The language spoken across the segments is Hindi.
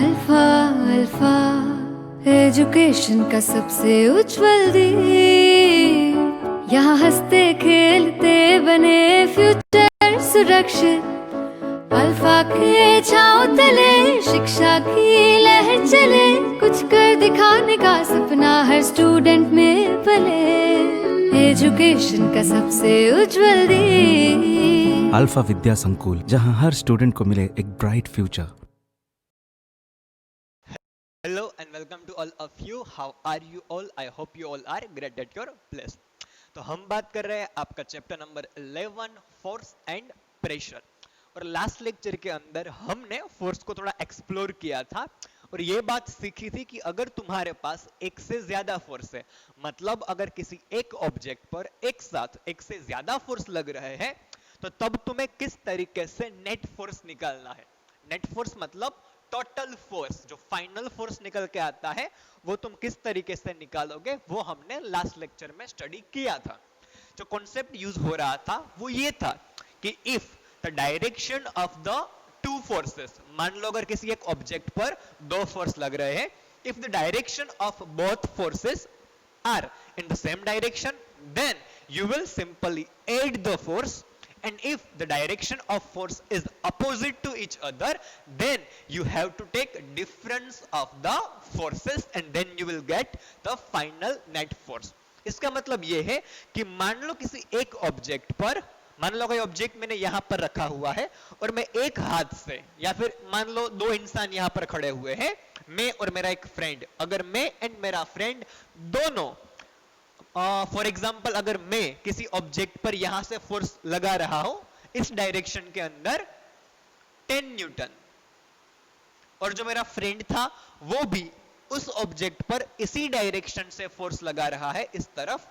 अल्फा अल्फा एजुकेशन का सबसे उज्जवल दीप, यहाँ हंसते खेलते बने फ्यूचर सुरक्षित। अल्फा के छांव तले शिक्षा की लहर चले, कुछ कर दिखाने का सपना हर स्टूडेंट में पले। एजुकेशन का सबसे उज्जवल दीप, अल्फा विद्या संकुल, जहां हर स्टूडेंट को मिले एक bright future. Hello and welcome to all of you. How are you all? I hope you all are great at your place. तो हम बात कर रहे हैं आपका chapter number 11 force and pressure. और लास्ट लेक्चर के अंदर हमने फोर्स को थोड़ा एक्सप्लोर किया था और ये बात सीखी थी कि अगर तुम्हारे पास एक से ज्यादा फोर्स है, मतलब अगर किसी एक ऑब्जेक्ट पर एक साथ एक से ज्यादा फोर्स लग रहे हैं, तो तब तुम्हें किस तरीके से नेट फोर्स निकालना है। नेट फोर्स मतलब टोटल फोर्स, जो फाइनल फोर्स निकल के आता है वो तुम किस तरीके से निकालोगे, वो हमने लास्ट लेक्चर में स्टडी किया था। जो कॉन्सेप्ट यूज हो रहा था वो ये था कि if the direction of the two forces, मान लो अगर किसी एक ऑब्जेक्ट पर दो फोर्स लग रहे हैं, if the direction of both forces are in the same direction, then you will simply add the force, and if the direction of force is opposite to each other, then you have to take difference of the forces and then you will get the final net force. इसका मतलब ये है कि मान लो किसी एक ऑब्जेक्ट पर, मान लो कोई ऑब्जेक्ट मैंने यहां पर रखा हुआ है और मैं एक हाथ से, या फिर मान लो दो इंसान यहां पर खड़े हुए हैं, मैं और मेरा एक फ्रेंड, अगर मैं एंड मेरा फ्रेंड दोनों फॉर एग्जाम्पल अगर मैं किसी ऑब्जेक्ट पर यहां से फोर्स लगा रहा हूं इस डायरेक्शन के अंदर 10 न्यूटन, और जो मेरा फ्रेंड था वो भी उस ऑब्जेक्ट पर इसी डायरेक्शन से फोर्स लगा रहा है इस तरफ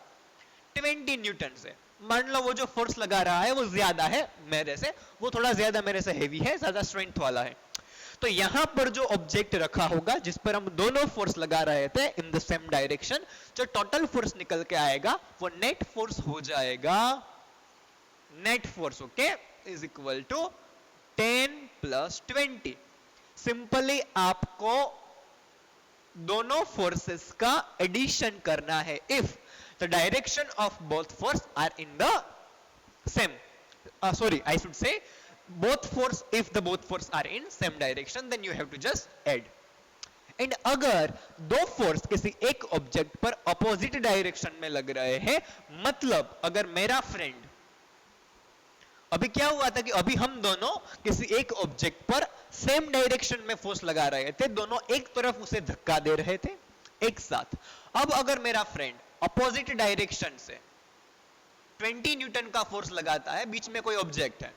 20 न्यूटन से। मान लो वो जो फोर्स लगा रहा है वो ज्यादा है मेरे से, वो थोड़ा ज्यादा मेरे से हेवी है, ज्यादा स्ट्रेंथ वाला है। तो यहां पर जो ऑब्जेक्ट रखा होगा जिस पर हम दोनों फोर्स लगा रहे थे इन द सेम डायरेक्शन, जो टोटल फोर्स निकल के आएगा वो नेट फोर्स हो जाएगा। Net force okay is equal to 10 plus 20। Simply आपको दोनों फोर्सेस का एडिशन करना है if the direction of both force are in the same, sorry I should say both force, if the both force are in same direction then you have to just add. and अगर दो फोर्स किसी एक ऑब्जेक्ट पर अपोजिट डायरेक्शन में लग रहे हैं, मतलब अगर मेरा फ्रेंड, अभी क्या हुआ था कि अभी हम दोनों किसी एक ऑब्जेक्ट पर सेम डायरेक्शन में फोर्स लगा रहे थे, दोनों एक तरफ उसे धक्का दे रहे थे एक साथ। अब अगर मेरा फ्रेंड अपोजिट डायरेक्शन से 20 न्यूटन का फोर्स लगाता है, बीच में कोई ऑब्जेक्ट है,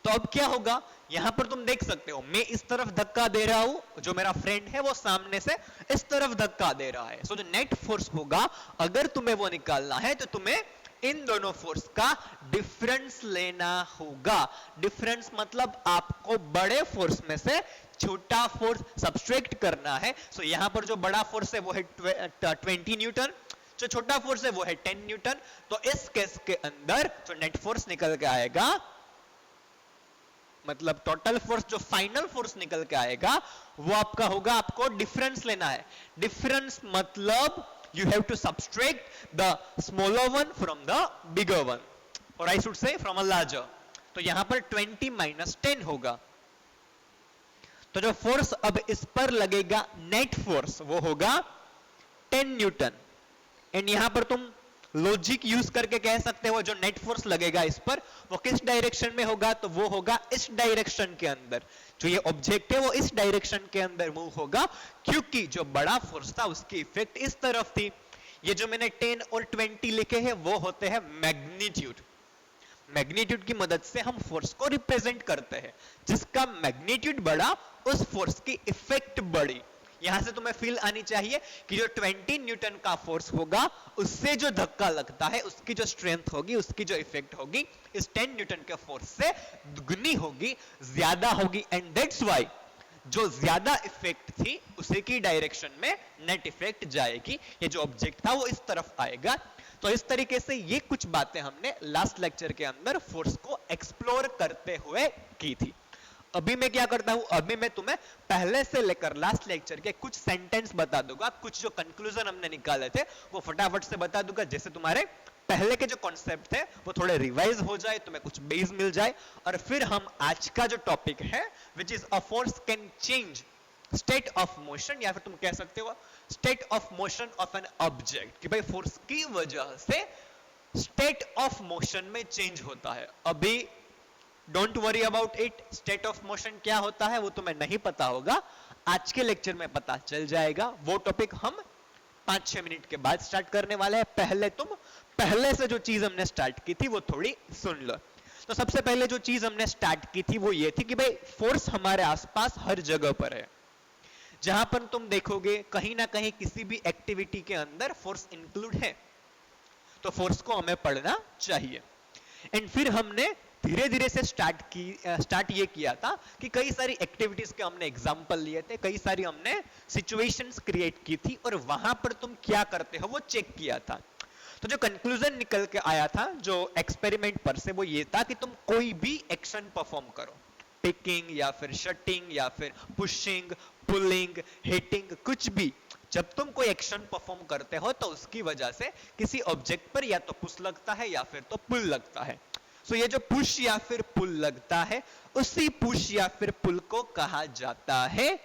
तो अब क्या होगा, यहां पर तुम देख सकते हो मैं इस तरफ धक्का दे रहा हूं, जो मेरा फ्रेंड है वो सामने से इस तरफ धक्का दे रहा है। सो जो नेट फोर्स होगा अगर तुम्हें वो निकालना है तो तुम्हें इन दोनों फोर्स का डिफरेंस लेना होगा। डिफरेंस मतलब आपको बड़े फोर्स में से छोटा फोर्स सब्सट्रैक्ट करना है। सो यहां पर जो बड़ा फोर्स है वो है 20 न्यूटन, जो छोटा फोर्स है वो है 10 न्यूटन। तो इस केस के अंदर जो नेट फोर्स निकल के आएगा, मतलब टोटल फोर्स जो फाइनल फोर्स निकल के आएगा वो आपका होगा, आपको डिफरेंस लेना है। डिफरेंस मतलब you have to subtract the smaller one from the bigger one, or I should say from a larger. तो यहां पर 20 minus 10 होगा। तो जो फोर्स अब इस पर लगेगा नेट फोर्स वो होगा 10 न्यूटन। एंड यहां पर तुम लॉजिक यूज करके कह सकते हो जो नेट फोर्स लगेगा इस पर वो किस डायरेक्शन में होगा, तो वो होगा इस डायरेक्शन के अंदर। जो ये ऑब्जेक्ट है वो इस डायरेक्शन के अंदर मूव होगा, क्योंकि जो बड़ा फोर्स था उसकी इफेक्ट इस तरफ थी। ये जो मैंने 10 और 20 लिखे हैं वो होते हैं मैग्नीट्यूड। मैग्नीट्यूड की मदद से हम फोर्स को रिप्रेजेंट करते हैं, जिसका मैग्नीट्यूड बड़ा उस फोर्स की इफेक्ट बड़ी। यहां से तुम्हें फील आनी चाहिए कि जो 20 न्यूटन का फोर्स होगा उससे जो धक्का लगता है उसकी जो स्ट्रेंथ होगी, उसकी जो इफेक्ट होगी इस 10 न्यूटन के फोर्स से दुगनी होगी, ज्यादा होगी। एंड दैट्स व्हाई जो ज्यादा इफेक्ट थी उसी की डायरेक्शन में नेट इफेक्ट जाएगी। ये जो ऑब्जेक्ट था वो इस तरफ आएगा। तो इस तरीके से ये कुछ बातें हमने लास्ट लेक्चर के अंदर फोर्स को एक्सप्लोर करते हुए की थी। अभी मैं क्या करता हूं, अभी मैं तुम्हें पहले से लेकर लास्ट लेक्चर के कुछ सेंटेंस बता दूंगा, कुछ जो कंक्लूजन हमने निकाले थे वो फटाफट से बता दूंगा, जैसे तुम्हारे पहले के जो कॉन्सेप्ट थे वो थोड़े रिवाइज हो जाए, तुम्हें कुछ बेस मिल जाए, और फिर हम आज का जो टॉपिक है which is a force can change state of motion, या फिर तुम कह सकते हो state of motion of an object, कि भाई फोर्स की वजह से स्टेट ऑफ मोशन में चेंज होता है। अभी don't worry about it, state of motion क्या होता है वो तुम्हें नहीं पता होगा, आज के लेक्चर में पता चल जाएगा। वो टॉपिक हम 5-6 मिनट के बाद स्टार्ट करने वाले हैं। पहले तुम पहले से जो चीज हमने स्टार्ट की थी वो थोड़ी सुन लो। तो सबसे पहले जो चीज हमने स्टार्ट की थी वो ये थी कि भाई फोर्स हमारे आसपास हर जगह पर है। जहां पर तुम देखोगे कहीं ना कहीं किसी भी एक्टिविटी के अंदर फोर्स इंक्लूड है, तो फोर्स को हमें पढ़ना चाहिए। एंड फिर हमने धीरे धीरे से स्टार्ट ये किया था कि कई सारी एक्टिविटीज के हमने एग्जांपल लिए थे, कई सारी हमने सिचुएशंस क्रिएट की थी, और वहां पर तुम क्या करते हो वो चेक किया था। तो जो कंक्लूजन निकल के आया था जो एक्सपेरिमेंट पर से, वो ये था कि तुम कोई भी एक्शन परफॉर्म करो, पिकिंग या फिर शटिंग या फिर पुशिंग, पुलिंग, हिटिंग, कुछ भी, जब तुम कोई एक्शन परफॉर्म करते हो तो उसकी वजह से किसी ऑब्जेक्ट पर या तो पुश लगता है या फिर तो पुल लगता है। सो ये जो पुश या फिर पुल लगता है, उसी पुश या फिर पुल को कहा जाता है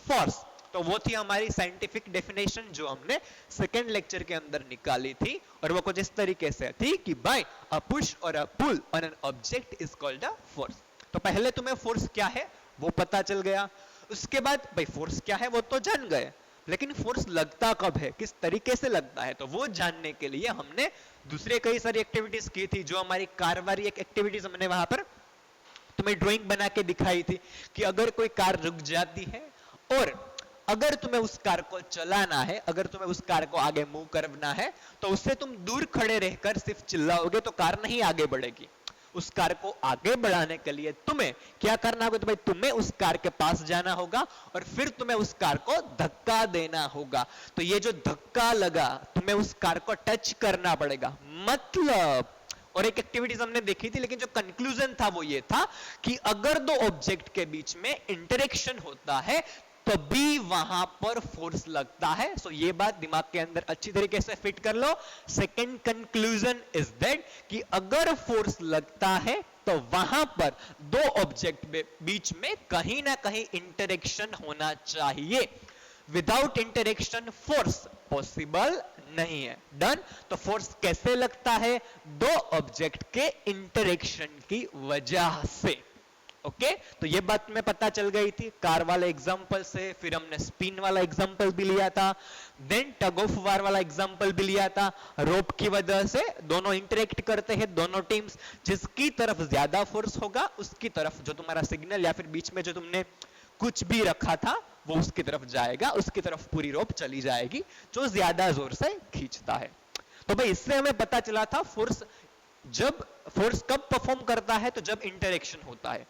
फोर्स। तो वो थी हमारी साइंटिफिक डेफिनेशन जो हमने सेकेंड लेक्चर के अंदर निकाली थी, और वो कुछ इस तरीके से थी कि बाय अ पुश और a pull on an object is called a force. तो पहले तुम्हें फोर्स क्या है वो पता चल गया, उसके बाद भाई फोर्स क्या है वो तो जान गए, लेकिन फोर्स लगता कब है, किस तरीके से लगता है, तो वो जानने के लिए हमने दूसरे कई सारी एक्टिविटीज की थी। जो हमारी कार वाली एक एक्टिविटीज हमने वहां पर तुम्हें ड्राइंग बना के दिखाई थी कि अगर कोई कार रुक जाती है और अगर तुम्हें उस कार को चलाना है, अगर तुम्हें उस कार को आगे मूव करना है, तो उससे तुम दूर खड़े रहकर सिर्फ चिल्लाओगे तो कार नहीं आगे बढ़ेगी। उस कार को आगे बढ़ाने के लिए तुम्हें क्या करना होगा, तो भाई तुम्हें उस कार के पास जाना होगा और फिर तुम्हें उस कार को धक्का देना होगा। तो ये जो धक्का लगा, तुम्हें उस कार को टच करना पड़ेगा, मतलब। और एक एक्टिविटीज हमने देखी थी, लेकिन जो कंक्लूजन था वो ये था कि अगर दो ऑब्जेक्ट के बीच में इंटरेक्शन होता है तभी वहां पर फोर्स लगता है। सो ये बात दिमाग के अंदर अच्छी तरीके से फिट कर लो। सेकंड कंक्लूजन इज दैट कि अगर फोर्स लगता है तो वहां पर दो ऑब्जेक्ट बीच में कहीं ना कहीं इंटरेक्शन होना चाहिए। विदाउट इंटरेक्शन फोर्स पॉसिबल नहीं है। डन। तो फोर्स कैसे लगता है, दो ऑब्जेक्ट के इंटरेक्शन की वजह से। ओके तो ये बात में पता चल गई थी कार वाले एग्जांपल से। फिर हमने स्पिन वाला एग्जांपल भी लिया था, देन टग ऑफ वार वाला एग्जांपल भी लिया था। रोप की वजह से दोनों इंटरेक्ट करते हैं, दोनों टीम्स, जिसकी तरफ ज्यादा फोर्स होगा उसकी तरफ जो तुम्हारा सिग्नल या फिर बीच में जो तुमने कुछ भी रखा था वो उसकी तरफ जाएगा, उसकी तरफ पूरी रोप चली जाएगी जो ज्यादा जोर से खींचता है। तो भाई इससे हमें पता चला था फोर्स कब परफॉर्म करता है, तो जब इंटरेक्शन होता है।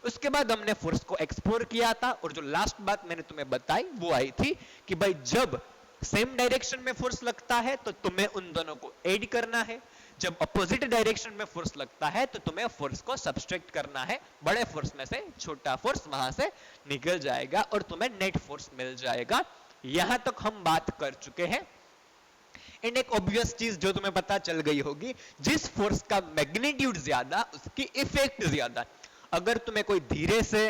उसके बाद हमने फोर्स को एक्सप्लोर किया था, और जो लास्ट बात मैंने तुम्हें बताई वो आई थी कि भाई जब सेम डायरेक्शन में फोर्स लगता है तो तुम्हें उन दोनों को ऐड करना है, जब अपोजिट डायरेक्शन में फोर्स लगता है तो तुम्हें फोर्स को सब्सट्रैक्ट करना है, बड़े फोर्स में से छोटा फोर्स वहां से निकल जाएगा और तुम्हें नेट फोर्स मिल जाएगा। यहां तक हम बात कर चुके हैं। एंड एक ऑब्वियस चीज जो तुम्हें पता चल गई होगी, जिस फोर्स का मैग्नीट्यूड ज्यादा उसकी इफेक्ट ज्यादा। अगर तुम्हें कोई धीरे से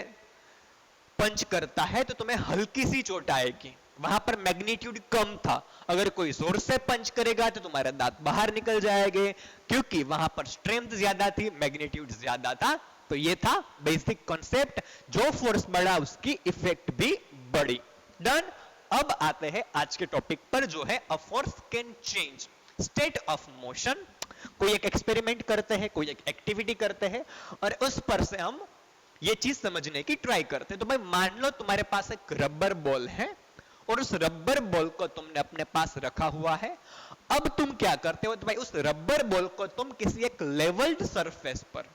पंच करता है तो तुम्हें हल्की सी चोट आएगी, वहां पर मैग्नीट्यूड कम था। अगर कोई जोर से पंच करेगा तो तुम्हारे दांत बाहर निकल जाएंगे, क्योंकि वहां पर स्ट्रेंथ ज्यादा थी, मैग्नीट्यूड ज्यादा था। तो ये था बेसिक कॉन्सेप्ट, जो फोर्स बढ़ा उसकी इफेक्ट भी बढ़ी। डन। अब आते हैं आज के टॉपिक पर जो है a force can change state of motion. कोई एक एक्सपेरिमेंट करते हैं, कोई एक एक्टिविटी करते हैं और उस पर से हम ये चीज समझने की ट्राई करते हैं। तो भाई मान लो तुम्हारे पास एक रबर बॉल है और उस रबर बॉल को तुमने अपने पास रखा हुआ है। अब तुम क्या करते हो, तो भाई उस रबर बॉल को तुम किसी एक लेवल्ड सरफेस पर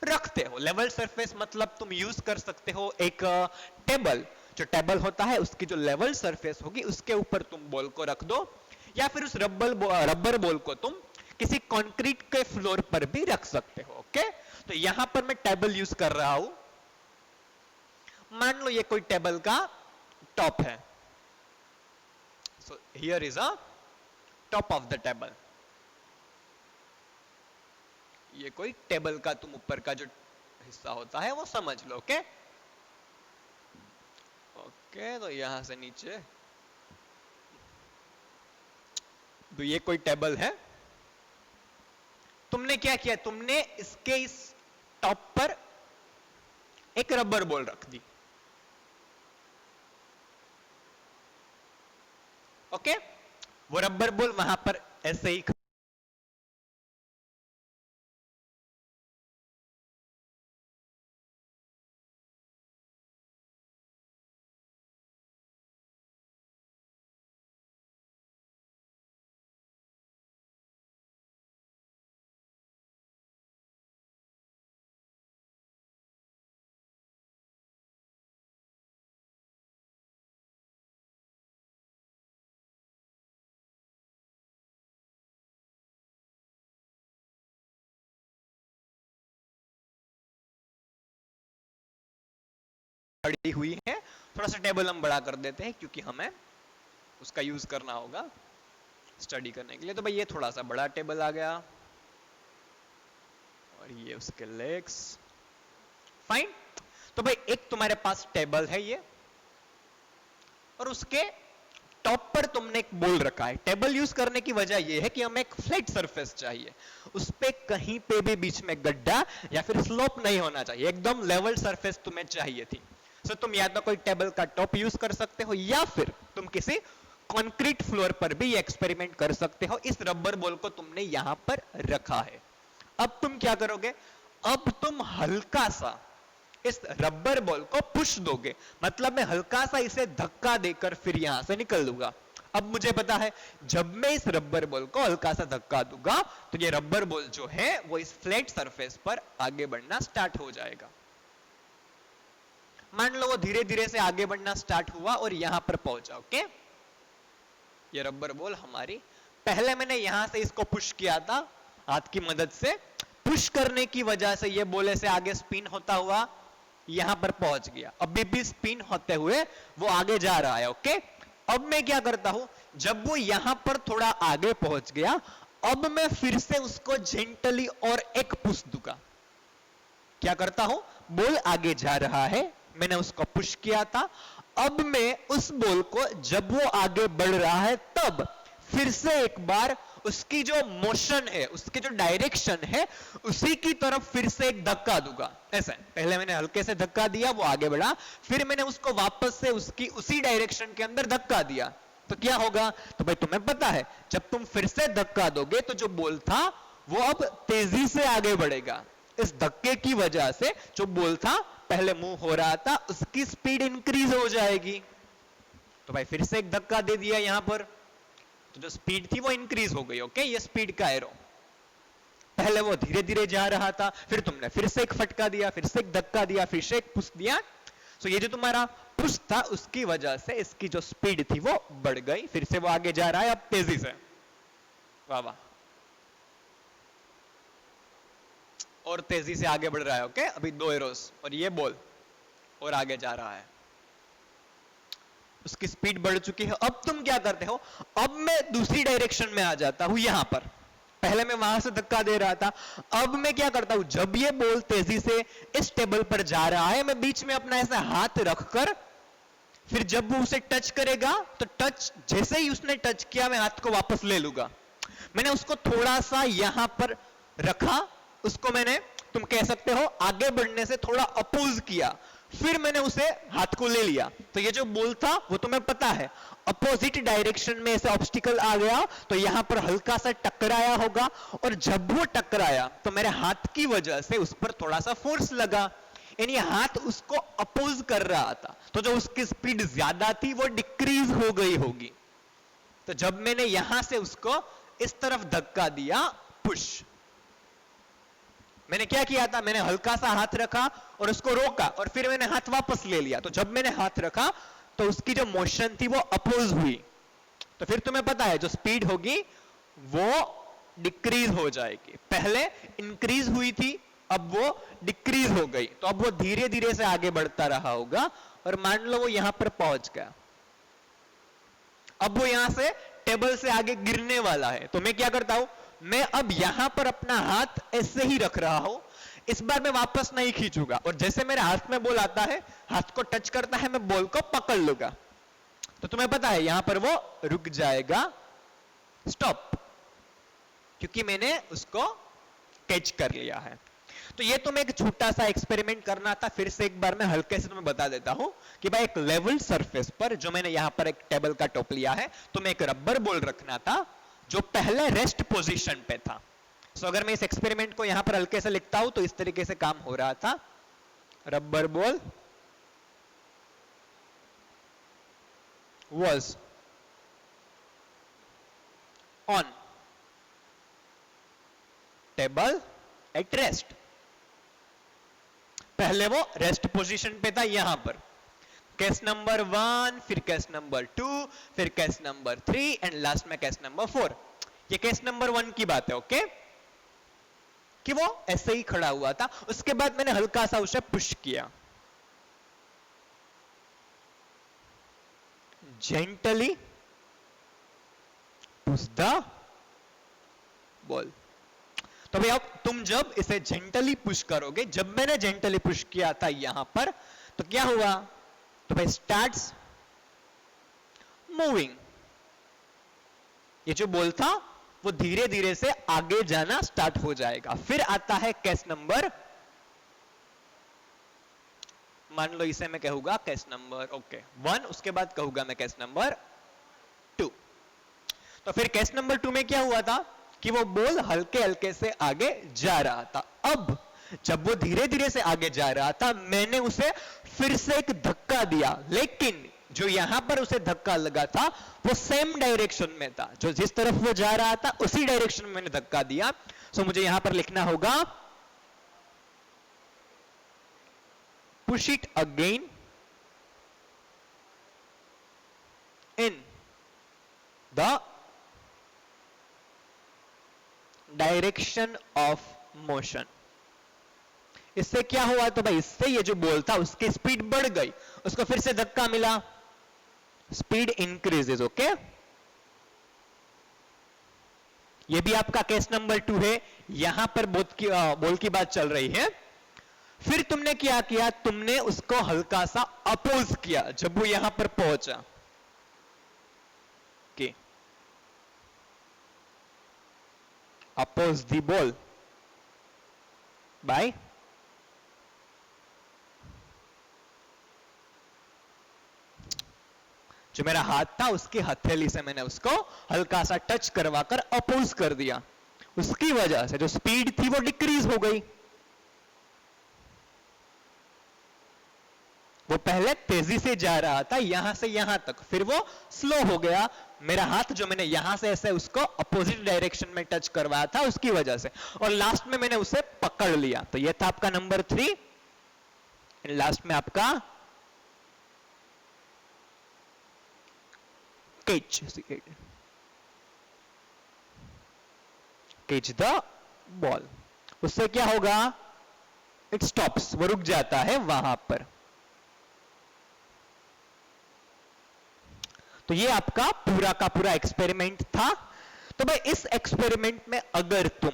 रखते हो। लेवल सरफेस मतलब तुम यूज कर सकते हो एक टेबल, जो टेबल होता है उसकी जो लेवल सरफेस होगी उसके ऊपर तुम बॉल को रख दो, या फिर उस रबर बॉल को तुम किसी कंक्रीट के फ्लोर पर भी रख सकते हो। ओके तो यहां पर मैं टेबल यूज कर रहा हूं, मान लो ये कोई टेबल का टॉप है, so here is a top of the table. ये कोई टेबल का तुम ऊपर का जो हिस्सा होता है वो समझ लो। ओके ओके, तो यहां से नीचे, तो ये कोई टेबल है, तुमने क्या किया, तुमने इसके इस टॉप पर एक रबर बॉल रख दी। ओके, वो रबर बॉल वहां पर ऐसे ही खड़ी हुई है। थोड़ा सा टेबल हम बड़ा कर देते हैं क्योंकि हमें उसका यूज करना होगा स्टडी करने के लिए। तो भाई ये थोड़ा सा बड़ा टेबल आ गया और ये उसके लेग्स। फाइन। तो भाई एक तुम्हारे पास टेबल है ये, और उसके टॉप पर तुमने एक बॉल रखा है। टेबल यूज करने की वजह यह है कि हमें एक फ्लैट सरफेस चाहिए, उस पे कहीं पे भी बीच में गड्ढा या फिर स्लोप नहीं होना चाहिए, एकदम लेवल सरफेस तुम्हें चाहिए थी। सो तुम या तो कोई टेबल का टॉप यूज कर सकते हो या फिर तुम किसी कंक्रीट फ्लोर पर भी एक्सपेरिमेंट कर सकते हो। इस रबर बॉल को तुमने यहां पर रखा है। अब तुम क्या करोगे, अब तुम हल्का सा इस रबर बॉल को पुश दोगे, मतलब मैं हल्का सा इसे धक्का देकर फिर यहां से निकल दूंगा। अब मुझे पता है जब मैं इस रबर बॉल को हल्का सा धक्का दूंगा तो ये रबर बॉल जो है वो इस फ्लैट सरफेस पर आगे बढ़ना स्टार्ट हो जाएगा। मान लो वो धीरे धीरे से आगे बढ़ना स्टार्ट हुआ और यहां पर पहुंचा। ओके, ये रबर बॉल हमारी, पहले मैंने यहां से इसको पुश किया था हाथ की मदद से, पुश करने की वजह से ये बॉल से आगे स्पिन होता हुआ यहां पर पहुंच गया। अभी भी स्पिन होते हुए वो आगे जा रहा है। ओके, अब मैं क्या करता हूं, जब वो यहां पर थोड़ा आगे पहुंच गया, अब मैं फिर से उसको जेंटली और एक पुश दूंगा। क्या करता हूं, बॉल आगे जा रहा है, मैंने उसको पुश किया था, अब मैं उस बॉल को जब वो आगे बढ़ रहा है तब फिर से एक बार उसकी जो मोशन है, उसकी जो डायरेक्शन है, उसी की तरफ फिर से एक धक्का दूंगा। ऐसा, पहले मैंने हल्के से धक्का दिया, वो आगे बढ़ा, फिर मैंने उसको वापस से उसकी उसी डायरेक्शन के अंदर धक्का दिया, तो क्या होगा, तो भाई तुम्हें पता है जब तुम फिर से धक्का दोगे तो जो बॉल था वो अब तेजी से आगे बढ़ेगा। इस धक्के की वजह से जो बॉल था पहले मूव हो रहा था उसकी स्पीड इंक्रीज हो जाएगी। तो भाई फिर से एक धक्का दे दिया यहां पर, तो जो स्पीड थी वो इंक्रीज हो गई। ओके, ये स्पीड का एरो, पहले वो धीरे धीरे जा रहा था, फिर तुमने फिर से एक फटका दिया, फिर से एक धक्का दिया, फिर से एक पुश दिया। सो ये जो तुम्हारा पुश था उसकी वजह से इसकी जो स्पीड थी वो बढ़ गई, फिर से वो आगे जा रहा है अब तेजी से। वाह वाह, और तेजी से आगे बढ़ रहा है। ओके, अभी 2 एरोस और ये बॉल और आगे जा रहा है, उसकी स्पीड बढ़ चुकी है। अब तुम क्या करते हो, अब मैं दूसरी डायरेक्शन में आ जाता हूं यहां पर, पहले मैं वहां से धक्का दे रहा था, अब मैं क्या करता हूं, जब ये बॉल तेजी से इस टेबल पर जा रहा है, मैं बीच में अपना ऐसा हाथ रखकर, फिर जब वो उसे टच करेगा तो टच, जैसे ही उसने टच किया मैं हाथ को वापस ले लूंगा। मैंने उसको थोड़ा सा यहां पर रखा, उसको मैंने, तुम कह सकते हो आगे बढ़ने से थोड़ा अपोज किया, फिर मैंने उसे हाथ को ले लिया। तो ये जो बॉल था वो तुम्हें पता है अपोजिट डायरेक्शन में ऐसे ऑब्स्टिकल आ गया तो यहां पर हल्का सा टकराया होगा, और जब वो टकराया तो मेरे हाथ की वजह से उस पर थोड़ा सा फोर्स लगा, यानी हाथ उसको अपोज कर रहा था, तो जो उसकी स्पीड ज्यादा थी वो डिक्रीज हो गई होगी। तो जब मैंने यहां से उसको इस तरफ धक्का दिया, पुश, मैंने क्या किया था, मैंने हल्का सा हाथ रखा और उसको रोका और फिर मैंने हाथ वापस ले लिया। तो जब मैंने हाथ रखा तो उसकी जो मोशन थी वो अपोज हुई, तो फिर तुम्हें पता है जो स्पीड होगी वो डिक्रीज हो जाएगी। पहले इंक्रीज हुई थी अब वो डिक्रीज हो गई, तो अब वो धीरे धीरे से आगे बढ़ता रहा होगा और मान लो वो यहां पर पहुंच गया। अब वो यहां से टेबल से आगे गिरने वाला है, तो मैं क्या करता हूं, मैं अब यहां पर अपना हाथ ऐसे ही रख रहा हूं, इस बार मैं वापस नहीं खींचूंगा, और जैसे मेरे हाथ में बॉल आता है, हाथ को टच करता है, मैं बॉल को पकड़ लूंगा। तो तुम्हें पता है यहां पर वो रुक जाएगा, स्टॉप, क्योंकि मैंने उसको कैच कर लिया है। तो ये तुम्हें एक छोटा सा एक्सपेरिमेंट करना था। फिर से एक बार मैं हल्के से तुम्हें बता देता हूं कि भाई एक लेवल सरफेस पर, जो मैंने यहां पर एक टेबल का टॉप लिया है, तो मैं एक रबर बॉल रखना था जो पहले रेस्ट पोजीशन पे था। सो अगर मैं इस एक्सपेरिमेंट को यहां पर हल्के से लिखता हूं तो इस तरीके से काम हो रहा था। Rubber ball was on table at rest। पहले वो रेस्ट पोजीशन पे था यहां पर, केस नंबर 1, फिर केस नंबर 2, फिर केस नंबर 3 एंड लास्ट में केस नंबर 4। ये केस नंबर 1 की बात है, ओके, कि वो ऐसे ही खड़ा हुआ था। उसके बाद मैंने हल्का सा उसे पुश किया, जेंटली पुश द बॉल। तो भाई अब तुम जब इसे जेंटली पुश करोगे, जब मैंने जेंटली पुश किया था यहां पर, तो क्या हुआ, तो भाई स्टार्ट्स मूविंग। ये जो बॉल था वो धीरे धीरे से आगे जाना स्टार्ट हो जाएगा। फिर आता है केस नंबर, मान लो इसे मैं कहूंगा केस नंबर 1, उसके बाद कहूंगा मैं केस नंबर 2। तो फिर केस नंबर 2 में क्या हुआ था कि वो बॉल हल्के हल्के से आगे जा रहा था। अब जब वो धीरे धीरे से आगे जा रहा था, मैंने उसे फिर से एक धक्का दिया, लेकिन जो यहां पर उसे धक्का लगा था वो सेम डायरेक्शन में था, जो जिस तरफ वो जा रहा था उसी डायरेक्शन में मैंने धक्का दिया। सो मुझे यहां पर लिखना होगा push it again in the direction of motion. इससे क्या हुआ, तो भाई इससे ये जो बॉल था उसकी स्पीड बढ़ गई, उसको फिर से धक्का मिला, स्पीड इंक्रीजेस, ओके। ये भी आपका केस नंबर 2 है, यहां पर बॉल की बात चल रही है। फिर तुमने क्या किया, तुमने उसको हल्का सा अपोज किया जब वो यहां पर पहुंचा, कि अपोज द बॉल बाय जो मेरा हाथ था उसकी हथेली से मैंने उसको हल्का सा टच करवाकर अपोज कर दिया। उसकी वजह से जो स्पीड थी वो डिक्रीज हो गई। वो पहले तेजी से जा रहा था यहां से यहां तक, फिर वो स्लो हो गया। मेरा हाथ जो मैंने यहां से ऐसे उसको अपोजिट डायरेक्शन में टच करवाया था उसकी वजह से, और लास्ट में मैंने उसे पकड़ लिया। तो ये था आपका नंबर 3, लास्ट में आपका कैच द बॉल। उससे क्या होगा, इट स्टॉप्स, वो रुक जाता है वहां पर। तो ये आपका पूरा का पूरा एक्सपेरिमेंट था। तो भाई इस एक्सपेरिमेंट में अगर तुम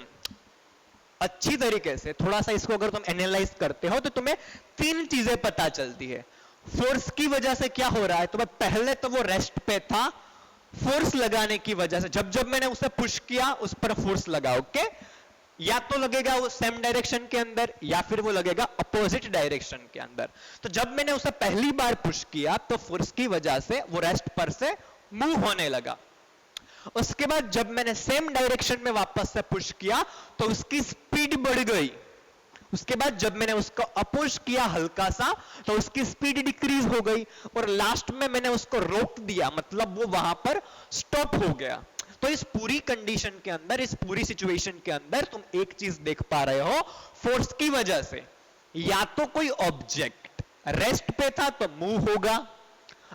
अच्छी तरीके से थोड़ा सा इसको अगर तुम एनालाइज करते हो तो तुम्हें 3 चीजें पता चलती है। फोर्स की वजह से क्या हो रहा है, तो भाई पहले तो वो रेस्ट पे था, फोर्स लगाने की वजह से जब जब मैंने उसे पुश किया उस पर फोर्स लगा, ओके। या तो लगेगा वो सेम डायरेक्शन के अंदर या फिर वो लगेगा अपोजिट डायरेक्शन के अंदर। तो जब मैंने उसे पहली बार पुश किया तो फोर्स की वजह से वो रेस्ट पर से मूव होने लगा। उसके बाद जब मैंने सेम डायरेक्शन में वापस से पुश किया तो उसकी स्पीड बढ़ गई। उसके बाद जब मैंने उसको अपुश किया हल्का सा तो उसकी स्पीड डिक्रीज हो गई, और लास्ट में मैंने उसको रोक दिया, मतलब वो वहां पर स्टॉप हो गया। तो इस पूरी कंडीशन के अंदर, इस पूरी सिचुएशन के अंदर तुम एक चीज देख पा रहे हो, फोर्स की वजह से या तो कोई ऑब्जेक्ट रेस्ट पे था तो मूव होगा,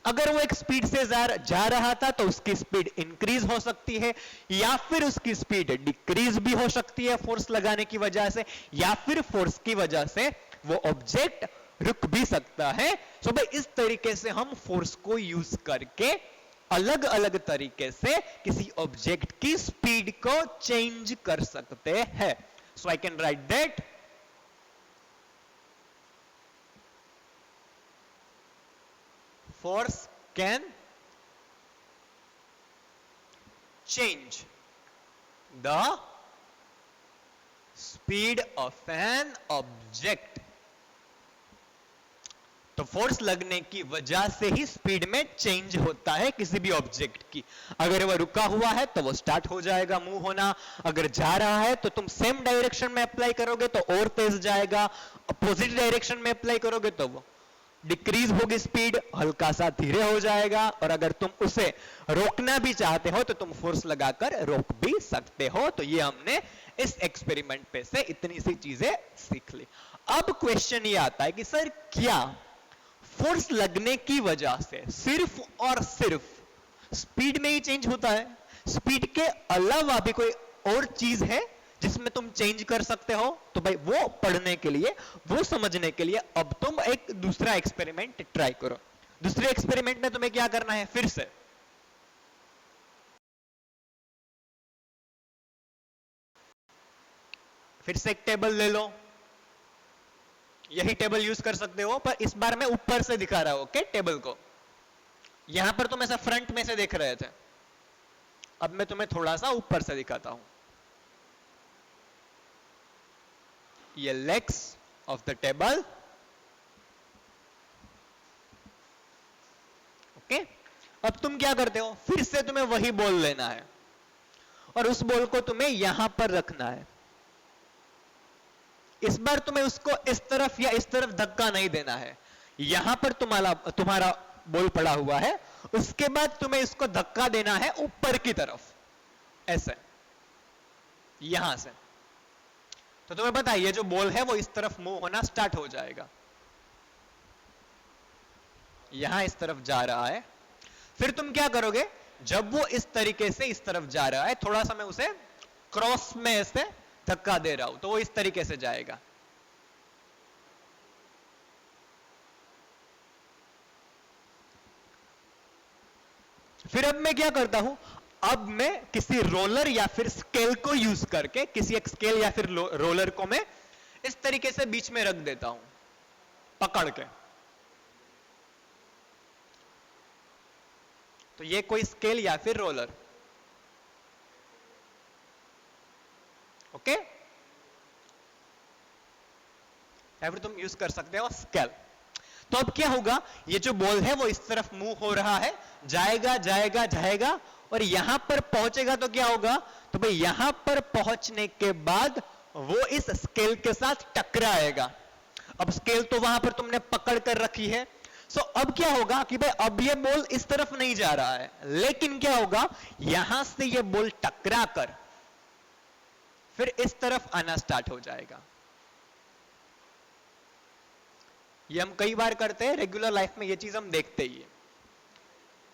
अगर वो एक स्पीड से जा रहा था तो उसकी स्पीड इंक्रीज हो सकती है, या फिर उसकी स्पीड डिक्रीज भी हो सकती है फोर्स लगाने की वजह से, या फिर फोर्स की वजह से वो ऑब्जेक्ट रुक भी सकता है। सो भाई इस तरीके से हम फोर्स को यूज करके अलग अलग तरीके से किसी ऑब्जेक्ट की स्पीड को चेंज कर सकते हैं। So I can write that force can change the speed of an object। तो फोर्स लगने की वजह से ही स्पीड में चेंज होता है किसी भी ऑब्जेक्ट की। अगर वह रुका हुआ है तो वो स्टार्ट हो जाएगा मूव होना, अगर जा रहा है तो तुम सेम डायरेक्शन में अप्लाई करोगे तो और तेज जाएगा, अपोजिट डायरेक्शन में अप्लाई करोगे तो वो डिक्रीज होगी स्पीड, हल्का सा धीरे हो जाएगा, और अगर तुम उसे रोकना भी चाहते हो तो तुम फोर्स लगाकर रोक भी सकते हो। तो ये हमने इस एक्सपेरिमेंट पे से इतनी सी चीजें सीख ली। अब क्वेश्चन ये आता है कि सर क्या फोर्स लगने की वजह से सिर्फ और सिर्फ स्पीड में ही चेंज होता है? स्पीड के अलावा भी कोई और चीज है जिसमें तुम चेंज कर सकते हो? तो भाई वो पढ़ने के लिए, वो समझने के लिए अब तुम एक दूसरा एक्सपेरिमेंट ट्राई करो। दूसरे एक्सपेरिमेंट में तुम्हें क्या करना है, फिर से एक टेबल ले लो, यही टेबल यूज कर सकते हो, पर इस बार मैं ऊपर से दिखा रहा हूं, ओके? टेबल को यहां पर तुम ऐसा फ्रंट में से देख रहे थे, अब मैं तुम्हें थोड़ा सा ऊपर से दिखाता हूं। ये legs of the table, okay? अब तुम क्या करते हो, फिर से तुम्हें वही बॉल लेना है और उस बॉल को तुम्हें यहां पर रखना है। इस बार तुम्हें उसको इस तरफ या इस तरफ धक्का नहीं देना है, यहां पर तुम्हारा बॉल पड़ा हुआ है, उसके बाद तुम्हें इसको धक्का देना है ऊपर की तरफ, ऐसे यहां से। तो तुम्हें पता है ये जो बॉल है वो इस तरफ मूव होना स्टार्ट हो जाएगा, यहां इस तरफ जा रहा है। फिर तुम क्या करोगे, जब वो इस तरीके से इस तरफ जा रहा है, थोड़ा सा मैं उसे क्रॉस में ऐसे धक्का दे रहा हूं तो वो इस तरीके से जाएगा। फिर अब मैं क्या करता हूं, अब मैं किसी रोलर या फिर स्केल को यूज करके, किसी एक स्केल या फिर रोलर को मैं इस तरीके से बीच में रख देता हूं पकड़ के। तो ये कोई स्केल या फिर रोलर, ओके? या फिर तुम यूज कर सकते हो स्केल। तो अब क्या होगा, ये जो बॉल है वो इस तरफ मूव हो रहा है, जाएगा जाएगा जाएगा और यहां पर पहुंचेगा तो क्या होगा, तो भाई यहां पर पहुंचने के बाद वो इस स्केल के साथ टकराएगा। अब स्केल तो वहां पर तुमने पकड़ कर रखी है, सो अब क्या होगा कि भाई अब ये बॉल इस तरफ नहीं जा रहा है, लेकिन क्या होगा, यहां से ये बॉल टकरा कर फिर इस तरफ आना स्टार्ट हो जाएगा। ये हम कई बार करते हैं रेगुलर लाइफ में, ये चीज हम देखते ही है।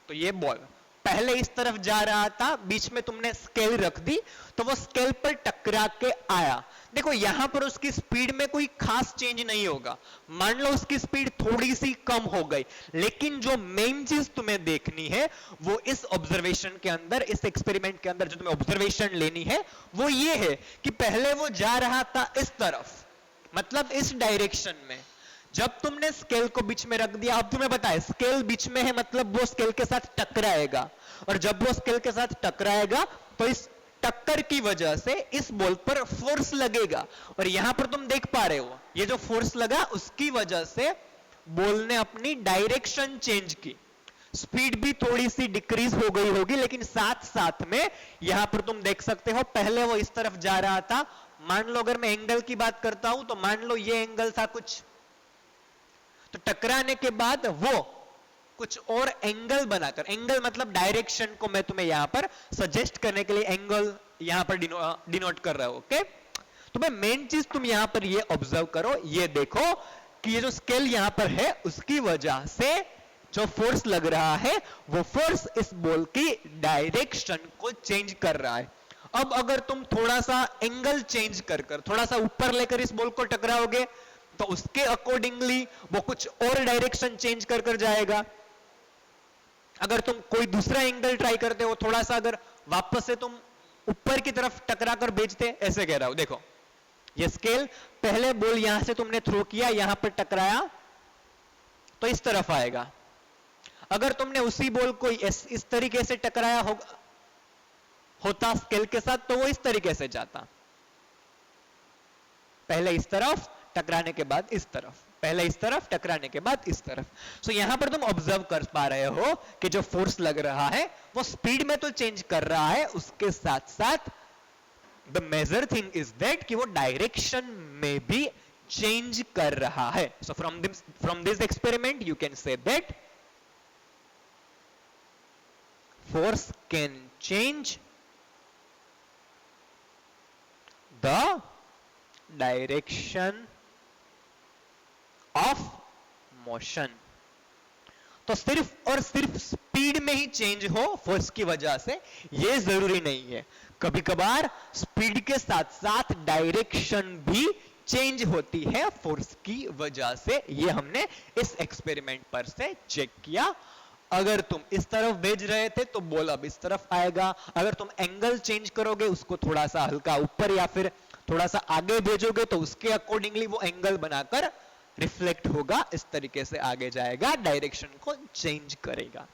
तो ये बॉल पहले इस तरफ जा रहा था, बीच में तुमने स्केल रख दी तो वो स्केल पर टकरा के आया। देखो यहां पर उसकी स्पीड में कोई खास चेंज नहीं होगा, मान लो उसकी स्पीड थोड़ी सी कम हो गई, लेकिन जो मेन चीज तुम्हें देखनी है वो इस ऑब्जर्वेशन के अंदर, इस एक्सपेरिमेंट के अंदर जो तुम्हें ऑब्जर्वेशन लेनी है वो ये है कि पहले वो जा रहा था इस तरफ, मतलब इस डायरेक्शन में। जब तुमने स्केल को बीच में रख दिया, अब तुम्हें पता है स्केल बीच में है मतलब वो स्केल के साथ टकराएगा, और जब वो स्केल के साथ टकराएगा तो इस टक्कर की वजह से इस बॉल पर फोर्स लगेगा। और यहां पर तुम देख पा रहे हो ये जो फोर्स लगा उसकी वजह से बॉल ने अपनी डायरेक्शन चेंज की, स्पीड भी थोड़ी सी डिक्रीज हो गई होगी, लेकिन साथ साथ में यहां पर तुम देख सकते हो पहले वो इस तरफ जा रहा था, मान लो अगर मैं एंगल की बात करता हूं तो मान लो ये एंगल था कुछ, तो टकराने के बाद वो कुछ और एंगल बनाकर, एंगल मतलब डायरेक्शन को मैं तुम्हें यहां पर सजेस्ट करने के लिए एंगल यहां पर डिनोट कर रहा हूं, ओके? तो भाई मेन चीज तुम यहां पर ये ऑब्जर्व करो, ये देखो कि ये जो स्केल यहां पर है उसकी वजह से जो फोर्स लग रहा है वो फोर्स इस बॉल की डायरेक्शन को चेंज कर रहा है। अब अगर तुम थोड़ा सा एंगल चेंज कर थोड़ा सा ऊपर लेकर इस बॉल को टकराओगे तो उसके अकॉर्डिंगली वो कुछ और डायरेक्शन चेंज कर जाएगा। अगर तुम कोई दूसरा एंगल ट्राई करते हो, थोड़ा सा अगर वापस से तुम ऊपर की तरफ टकरा कर भेजते, ऐसे कह रहा हूं, देखो ये स्केल, पहले बॉल यहां से तुमने थ्रो किया, यहां पर टकराया तो इस तरफ आएगा। अगर तुमने उसी बॉल को इस तरीके से टकराया होता स्केल के साथ तो वो इस तरीके से जाता, पहले इस तरफ टकराने के बाद इस तरफ, पहले इस तरफ टकराने के बाद इस तरफ। सो यहां पर तुम ऑब्जर्व कर पा रहे हो कि जो फोर्स लग रहा है वो स्पीड में तो चेंज कर रहा है, उसके साथ साथ the major thing is that कि वो डायरेक्शन में भी चेंज कर रहा है। So from this experiment you can say that force can change the direction of motion. तो सिर्फ और सिर्फ स्पीड में ही चेंज हो फोर्स की वजह से यह जरूरी नहीं है, कभी कभार स्पीड के साथ साथ डायरेक्शन भी चेंज होती है फोर्स की वजह से। यह हमने इस एक्सपेरिमेंट पर से चेक किया। अगर तुम इस तरफ भेज रहे थे तो बॉल अब इस तरफ आएगा, अगर तुम एंगल चेंज करोगे, उसको थोड़ा सा हल्का ऊपर या फिर थोड़ा सा आगे भेजोगे तो उसके अकॉर्डिंगली वो एंगल बनाकर रिफ्लेक्ट होगा, इस तरीके से आगे जाएगा, डायरेक्शन को चेंज करेगा।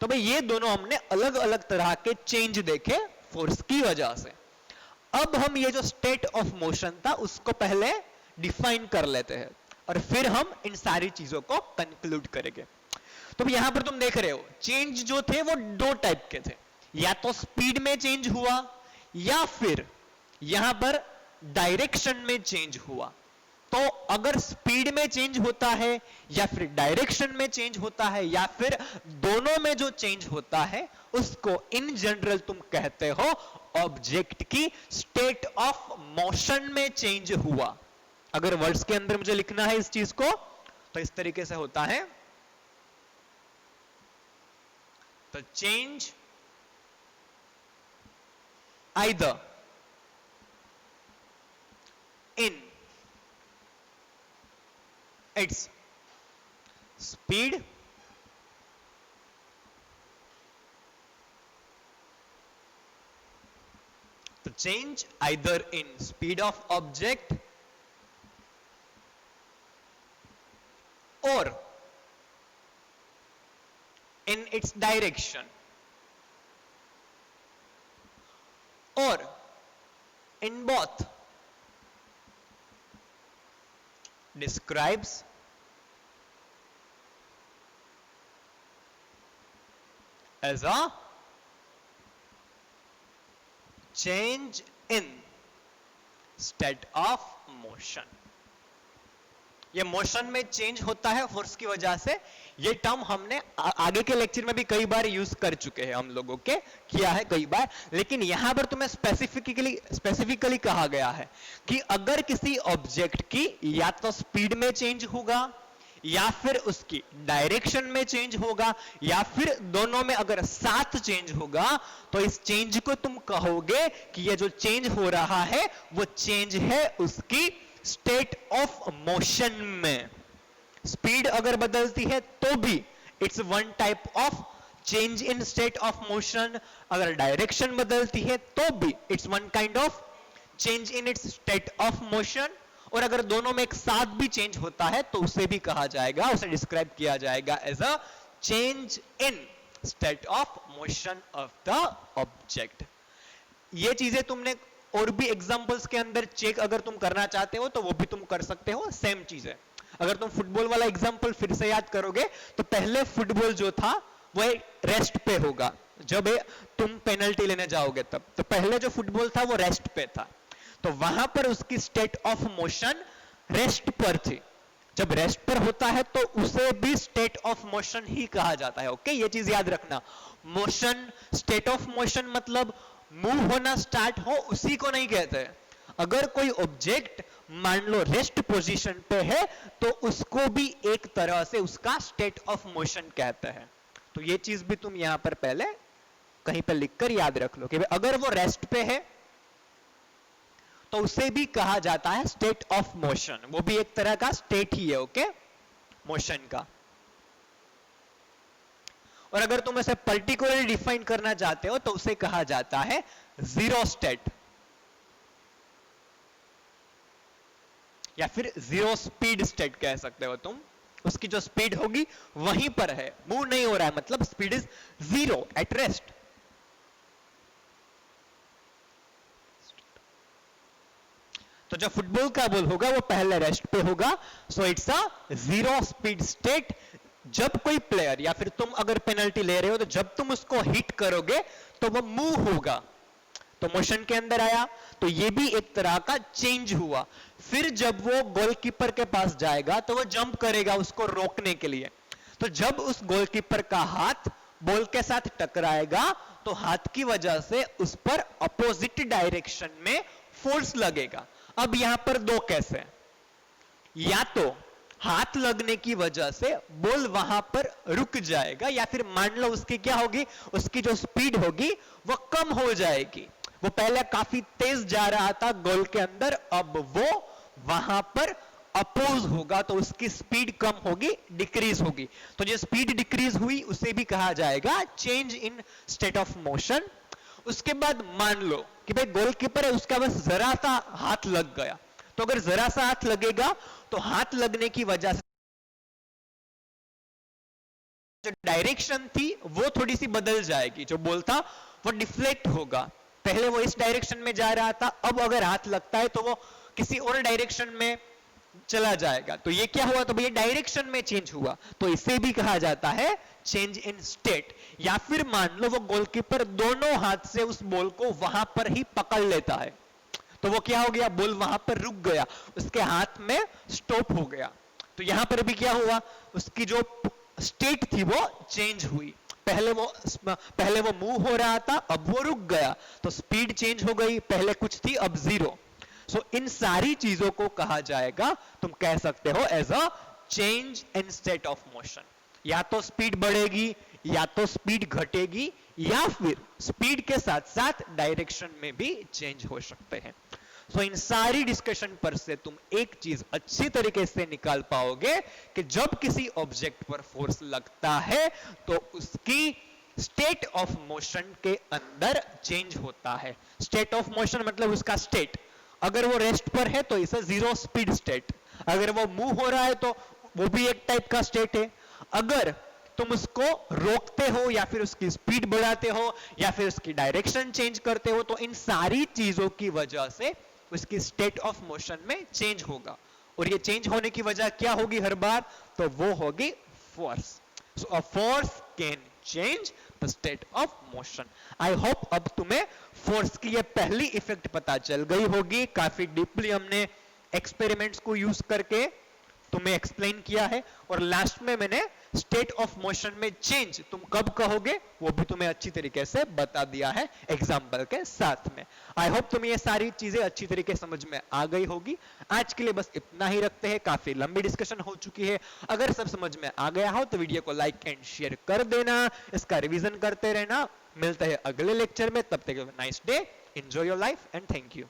तो भाई ये दोनों हमने अलग अलग तरह के चेंज देखे फोर्स की वजह से। अब हम ये जो स्टेट ऑफ मोशन था उसको पहले डिफाइन कर लेते हैं और फिर हम इन सारी चीजों को कंक्लूड करेंगे। तो यहां पर तुम देख रहे हो चेंज जो थे वो दो टाइप के थे, या तो स्पीड में चेंज हुआ या फिर यहां पर डायरेक्शन में चेंज हुआ। तो अगर स्पीड में चेंज होता है या फिर डायरेक्शन में चेंज होता है या फिर दोनों में जो चेंज होता है उसको इन जनरल तुम कहते हो ऑब्जेक्ट की स्टेट ऑफ मोशन में चेंज हुआ। अगर वर्ड्स के अंदर मुझे लिखना है इस चीज को तो इस तरीके से होता है, तो change either in its speed the change either in speed of object or in its direction or in both describes as a change in state of motion। ये मोशन में चेंज होता है फोर्स की वजह से। ये टर्म हमने आगे के लेक्चर में भी कई बार यूज कर चुके हैं, हम लोगों के किया है कई बार, लेकिन यहां पर तुम्हें स्पेसिफिकली कहा गया है कि अगर किसी ऑब्जेक्ट की या तो स्पीड में चेंज होगा या फिर उसकी डायरेक्शन में चेंज होगा या फिर दोनों में अगर साथ चेंज होगा तो इस चेंज को तुम कहोगे कि ये जो चेंज हो रहा है वो चेंज है उसकी स्टेट ऑफ मोशन में। स्पीड अगर बदलती है तो भी it's one type of change in state of motion, अगर डायरेक्शन बदलती है तो भी it's one kind of change in its state of motion, और अगर दोनों में एक साथ भी चेंज होता है तो उसे भी कहा जाएगा, उसे डिस्क्राइब किया जाएगा as a change in state of motion of the object. ये चीजें तुमने और भी एग्जांपल्स के अंदर चेक अगर तुम करना चाहते हो तो वो भी तुम कर सकते हो, सेम चीज है। अगर तुम फुटबॉल वाला एग्जांपल फिर से याद करोगे तो पहले फुटबॉल जो था वो रेस्ट पे होगा, जब तुम पेनल्टी लेने जाओगे तब, तो पहले जो फुटबॉल था वो रेस्ट पे था, तो वहां पर उसकी स्टेट ऑफ मोशन रेस्ट पर थी। जब रेस्ट पर होता है तो उसे भी स्टेट ऑफ मोशन ही कहा जाता है। ओके, ये चीज याद रखना। मोशन, स्टेट ऑफ मोशन मतलब मूव होना स्टार्ट हो, उसी को नहीं कहते। अगर कोई ऑब्जेक्ट मान लो रेस्ट पोजीशन पे है तो उसको भी एक तरह से उसका स्टेट ऑफ मोशन कहते हैं। तो ये चीज भी तुम यहां पर पहले कहीं पर लिखकर याद रख लो कि अगर वो रेस्ट पे है तो उसे भी कहा जाता है स्टेट ऑफ मोशन, वो भी एक तरह का स्टेट ही है, ओके, मोशन का। और अगर तुम इसे पर्टिकुलरली डिफाइन करना चाहते हो तो उसे कहा जाता है जीरो स्टेट या फिर जीरो स्पीड स्टेट कह सकते हो तुम। उसकी जो स्पीड होगी वहीं पर है, मूव नहीं हो रहा है, मतलब speed is zero at rest. तो जो फुटबॉल का बॉल होगा वो पहले रेस्ट पे होगा, so it's a zero speed state. जब कोई प्लेयर या फिर तुम अगर पेनल्टी ले रहे हो तो जब तुम उसको हिट करोगे तो वो मूव होगा, तो मोशन के अंदर आया, तो ये भी एक तरह का चेंज हुआ। फिर जब वो गोलकीपर के पास जाएगा तो वो जंप करेगा उसको रोकने के लिए, तो जब उस गोलकीपर का हाथ बॉल के साथ टकराएगा तो हाथ की वजह से उस पर अपोजिट डायरेक्शन में फोर्स लगेगा। अब यहां पर दो केस है, या तो हाथ लगने की वजह से बॉल वहां पर रुक जाएगा, या फिर मान लो उसकी क्या होगी, उसकी जो स्पीड होगी वो कम हो जाएगी। वो पहले काफी तेज जा रहा था गोल के अंदर, अब वो वहां पर अपोज होगा तो उसकी स्पीड कम होगी, डिक्रीज होगी। तो जो स्पीड डिक्रीज हुई उसे भी कहा जाएगा change in state of motion. उसके बाद मान लो कि भाई गोलकीपर है, उसका बस जरा सा हाथ लग गया, तो अगर जरा सा हाथ लगेगा तो हाथ लगने की वजह से जो डायरेक्शन थी वो थोड़ी सी बदल जाएगी, जो बॉल था वो डिफ्लेक्ट होगा। पहले वो इस डायरेक्शन में जा रहा था, अब अगर हाथ लगता है तो वो किसी और डायरेक्शन में चला जाएगा। तो ये क्या हुआ, तो ये डायरेक्शन में चेंज हुआ, तो इसे भी कहा जाता है चेंज इन स्टेट। या फिर मान लो वो गोलकीपर दोनों हाथ से उस बॉल को वहां पर ही पकड़ लेता है, तो वो क्या हो गया, बॉल वहां पर रुक गया, उसके हाथ में स्टॉप हो गया। तो यहां पर भी क्या हुआ, उसकी जो स्टेट थी वो चेंज हुई। पहले वो मूव हो रहा था, अब वो रुक गया, तो स्पीड चेंज हो गई, पहले कुछ थी अब जीरो। सो इन सारी चीजों को कहा जाएगा, तुम कह सकते हो as a change in state of motion. या तो स्पीड बढ़ेगी या तो स्पीड घटेगी, या फिर स्पीड के साथ साथ डायरेक्शन में भी चेंज हो सकते हैं। सो इन सारी डिस्कशन पर से तुम एक चीज अच्छी तरीके से निकाल पाओगे कि जब किसी ऑब्जेक्ट पर फोर्स लगता है तो उसकी स्टेट ऑफ मोशन के अंदर चेंज होता है। स्टेट ऑफ मोशन मतलब उसका स्टेट, अगर वो रेस्ट पर है तो इसे जीरो स्पीड स्टेट, अगर वो मूव हो रहा है तो वो भी एक टाइप का स्टेट है। अगर तुम उसको रोकते हो या फिर उसकी स्पीड बढ़ाते हो या फिर उसकी डायरेक्शन चेंज करते हो, तो इन सारी चीजों की वजह से उसकी स्टेट ऑफ मोशन में चेंज होगा। और ये चेंज होने की वजह क्या होगी हर बार, तो वो होगी force. So a force can change the state of motion. I hope अब तुम्हें फोर्स की ये पहली इफेक्ट पता चल गई होगी। काफी डीपली हमने एक्सपेरिमेंट्स को यूज करके तुम्हें एक्सप्लेन किया है, और लास्ट में मैंने स्टेट ऑफ मोशन में चेंज तुम कब कहोगे वो भी तुम्हें अच्छी तरीके से बता दिया है एग्जाम्पल के साथ में। आई होप तुम्हें ये सारी चीजें अच्छी तरीके समझ में आ गई होगी। आज के लिए बस इतना ही रखते हैं, काफी लंबी डिस्कशन हो चुकी है। अगर सब समझ में आ गया हो तो वीडियो को लाइक एंड शेयर कर देना, इसका रिवीजन करते रहना। मिलते हैं अगले लेक्चर में, तब तक nice day, enjoy your life and thank you.